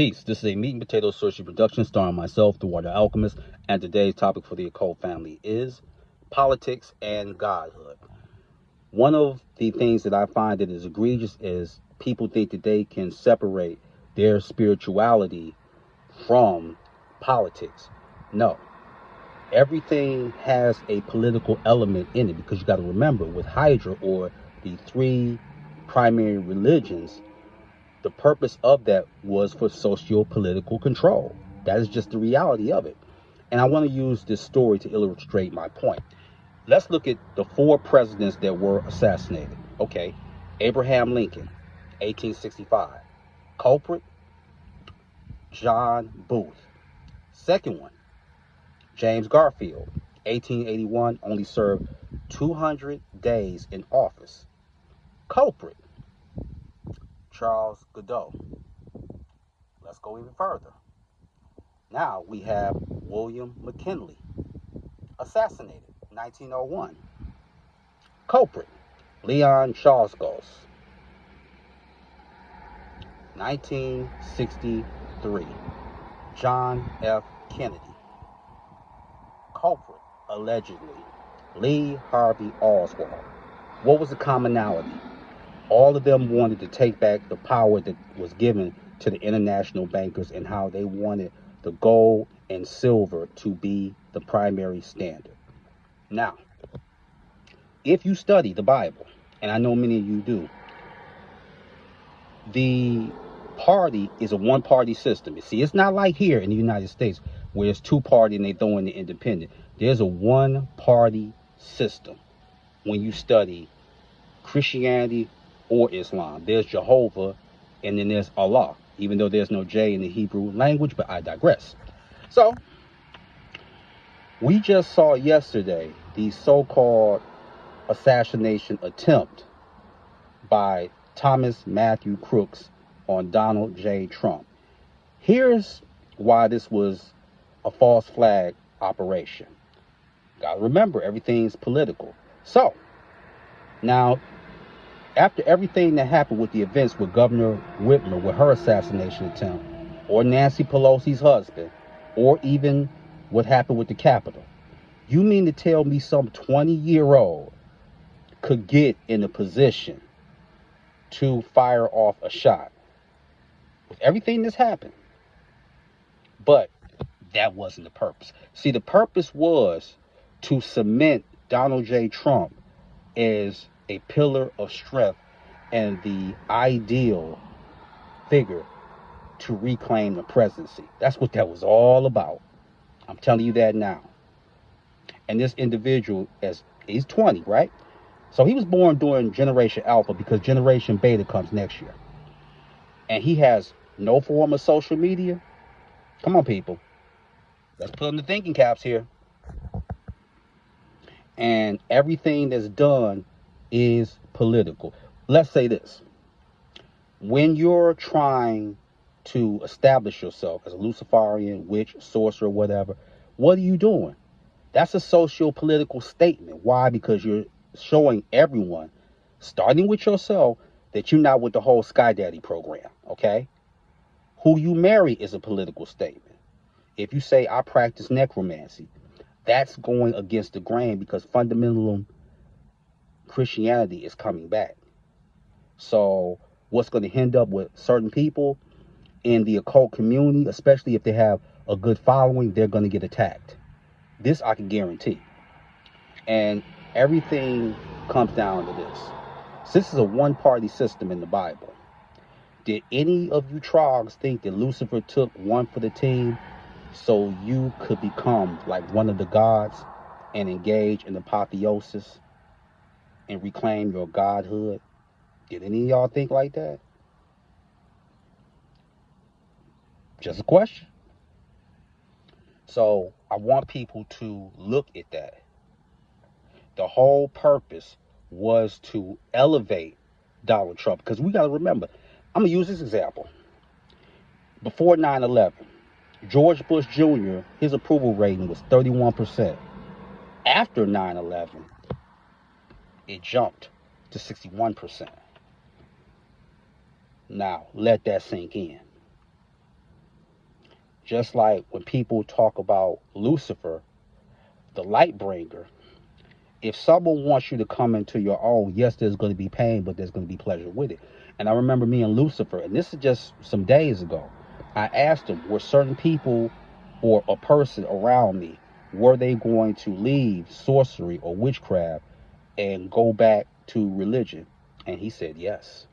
Peace. This is a meat and potato sushi production starring myself, the Water Alchemist, and today's topic for the occult family is politics and godhood. One of the things that I find that is egregious is people think that they can separate their spirituality from politics. No, everything has a political element in it because you got to remember with Hydra or the three primary religions, the purpose of that was for socio-political control. That is just the reality of it. And I want to use this story to illustrate my point. Let's look at the four presidents that were assassinated. Okay, Abraham Lincoln, 1865. Culprit, John Booth. Second one, James Garfield, 1881, only served 200 days in office. Culprit, Charles Godhood. Let's go even further. Now we have William McKinley, assassinated 1901. Culprit, Leon Charles, 1963. John F. Kennedy. Culprit, allegedly, Lee Harvey Oswald. What was the commonality? All of them wanted to take back the power that was given to the international bankers and how they wanted the gold and silver to be the primary standard. Now, if you study the Bible, and I know many of you do, the party is a one-party system. You see, it's not like here in the United States where it's two-party and they throw in the independent. There's a one-party system when you study Christianity or Islam. There's Jehovah and then there's Allah, even though there's no J in the Hebrew language, but I digress. So, we just saw yesterday the so-called assassination attempt by Thomas Matthew Crooks on Donald J. Trump. Here's why this was a false flag operation. Gotta remember, everything's political. So, now, after everything that happened with the events with Governor Whitmer with her assassination attempt, or Nancy Pelosi's husband, or even what happened with the Capitol, you mean to tell me some 20-year-old could get in a position to fire off a shot with everything that's happened? But that wasn't the purpose. See, the purpose was to cement Donald J. Trump as a pillar of strength and the ideal figure to reclaim the presidency. That's what that was all about. I'm telling you that now. And this individual, as he's 20, right? So he was born during Generation Alpha because Generation Beta comes next year. And he has no form of social media. Come on, people. Let's put on the thinking caps here. And everything that's done is political. Let's say this. When you're trying to establish yourself as a Luciferian, witch, sorcerer, whatever, what are you doing? That's a socio-political statement. Why? Because you're showing everyone, starting with yourself, that you're not with the whole Sky Daddy program, okay? Who you marry is a political statement. If you say, I practice necromancy, that's going against the grain because fundamental Christianity is coming back. So what's going to end up with certain people in the occult community, especially if they have a good following, they're going to get attacked. This I can guarantee. And everything comes down to this. This is a one-party system in the Bible. Did any of you trogs think that Lucifer took one for the team so you could become like one of the gods and engage in apotheosis and reclaim your godhood? Did any of y'all think like that? Just a question. So I want people to look at that. The whole purpose was to elevate Donald Trump. Because we got to remember, I'm going to use this example. Before 9/11, George Bush Jr., his approval rating was 31%. After 9/11, it jumped to 61%. Now, let that sink in. Just like when people talk about Lucifer, the light bringer, if someone wants you to come into your own, yes, there's going to be pain, but there's going to be pleasure with it. And I remember me and Lucifer, and this is just some days ago, I asked him, were certain people or a person around me, were they going to leave sorcery or witchcraft and go back to religion? And he said yes.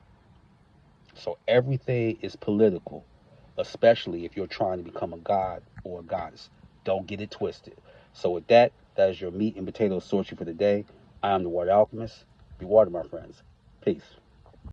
So everything is political, especially if you're trying to become a god or a goddess. Don't get it twisted. So with that, that is your meat and potatoes sorcery for the day. I am the Water Alchemist. Be water, my friends. Peace.